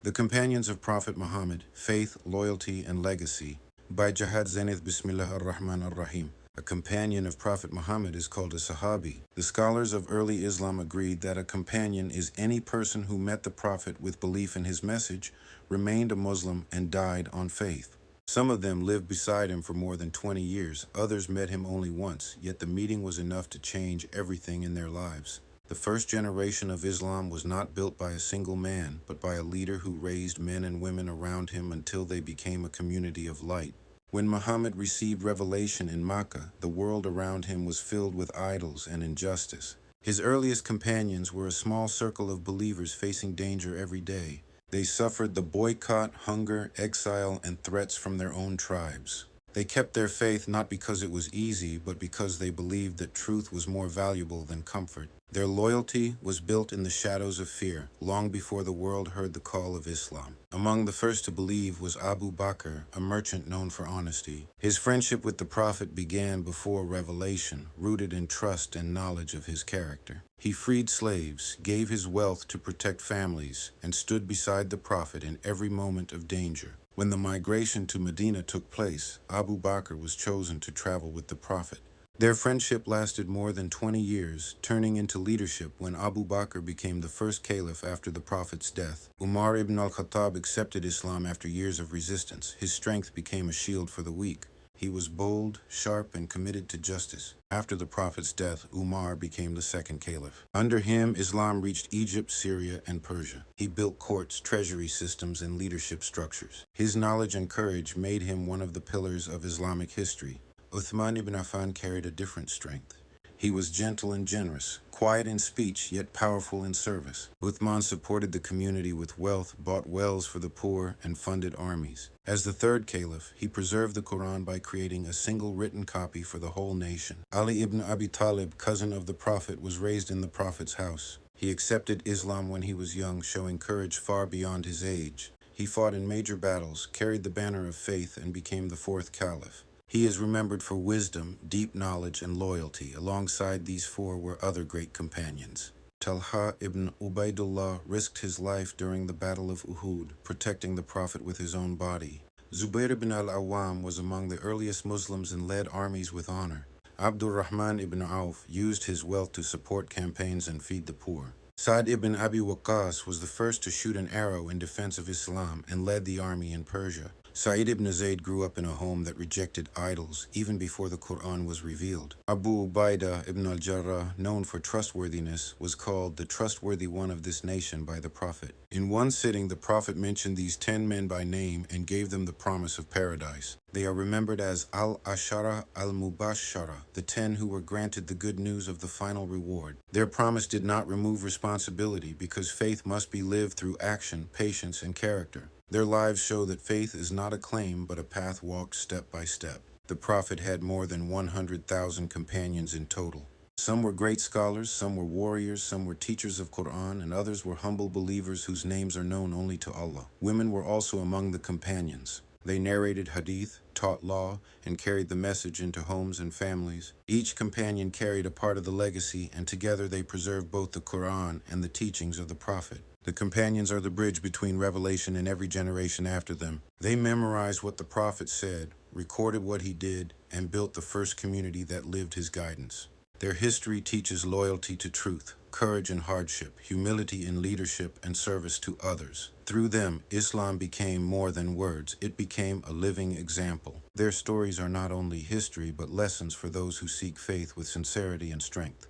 The Companions of Prophet Muhammad, Faith, Loyalty, and Legacy by Jahad Zenith Bismillah ar-Rahman ar-Rahim. A companion of Prophet Muhammad is called a Sahabi. The scholars of early Islam agreed that a companion is any person who met the Prophet with belief in his message, remained a Muslim, and died on faith. Some of them lived beside him for more than 20 years. Others met him only once, yet the meeting was enough to change everything in their lives. The first generation of Islam was not built by a single man, but by a leader who raised men and women around him until they became a community of light. When Muhammad received revelation in Makkah, the world around him was filled with idols and injustice. His earliest companions were a small circle of believers facing danger every day. They suffered the boycott, hunger, exile, and threats from their own tribes. They kept their faith not because it was easy, but because they believed that truth was more valuable than comfort. Their loyalty was built in the shadows of fear, long before the world heard the call of Islam. Among the first to believe was Abu Bakr, a merchant known for honesty. His friendship with the Prophet began before revelation, rooted in trust and knowledge of his character. He freed slaves, gave his wealth to protect families, and stood beside the Prophet in every moment of danger. When the migration to Medina took place, Abu Bakr was chosen to travel with the Prophet. Their friendship lasted more than 20 years, turning into leadership when Abu Bakr became the first caliph after the Prophet's death. Umar ibn al-Khattab accepted Islam after years of resistance. His strength became a shield for the weak. He was bold, sharp, and committed to justice. After the Prophet's death, Umar became the second caliph. Under him, Islam reached Egypt, Syria, and Persia. He built courts, treasury systems, and leadership structures. His knowledge and courage made him one of the pillars of Islamic history. Uthman ibn Affan carried a different strength. He was gentle and generous, quiet in speech, yet powerful in service. Uthman supported the community with wealth, bought wells for the poor, and funded armies. As the third caliph, he preserved the Qur'an by creating a single written copy for the whole nation. Ali ibn Abi Talib, cousin of the Prophet, was raised in the Prophet's house. He accepted Islam when he was young, showing courage far beyond his age. He fought in major battles, carried the banner of faith, and became the fourth caliph. He is remembered for wisdom, deep knowledge, and loyalty. Alongside these four were other great companions. Talhah ibn Ubaydah risked his life during the Battle of Uhud, protecting the Prophet with his own body. Zubayr ibn al-Awwam was among the earliest Muslims and led armies with honor. Abdur-Rahman ibn Awf used his wealth to support campaigns and feed the poor. Sa'd ibn Abi Waqqas was the first to shoot an arrow in defense of Islam and led the army in Persia. Sa'id ibn Zayd grew up in a home that rejected idols even before the Qur'an was revealed. Abu Ubaydah ibn al-Jarrah, known for trustworthiness, was called the trustworthy one of this nation by the Prophet. In one sitting, the Prophet mentioned these 10 men by name and gave them the promise of paradise. They are remembered as al-Ashara al-Mubashara, the 10 who were granted the good news of the final reward. Their promise did not remove responsibility because faith must be lived through action, patience, and character. Their lives show that faith is not a claim but a path walked step by step. The Prophet had more than 100,000 companions in total. Some were great scholars, some were warriors, some were teachers of Qur'an, and others were humble believers whose names are known only to Allah. Women were also among the companions. They narrated hadith, taught law, and carried the message into homes and families. Each companion carried a part of the legacy, and together they preserved both the Qur'an and the teachings of the Prophet. The companions are the bridge between revelation and every generation after them. They memorized what the Prophet said, recorded what he did, and built the first community that lived his guidance. Their history teaches loyalty to truth, courage in hardship, humility in leadership, and service to others. Through them, Islam became more than words. It became a living example. Their stories are not only history, but lessons for those who seek faith with sincerity and strength.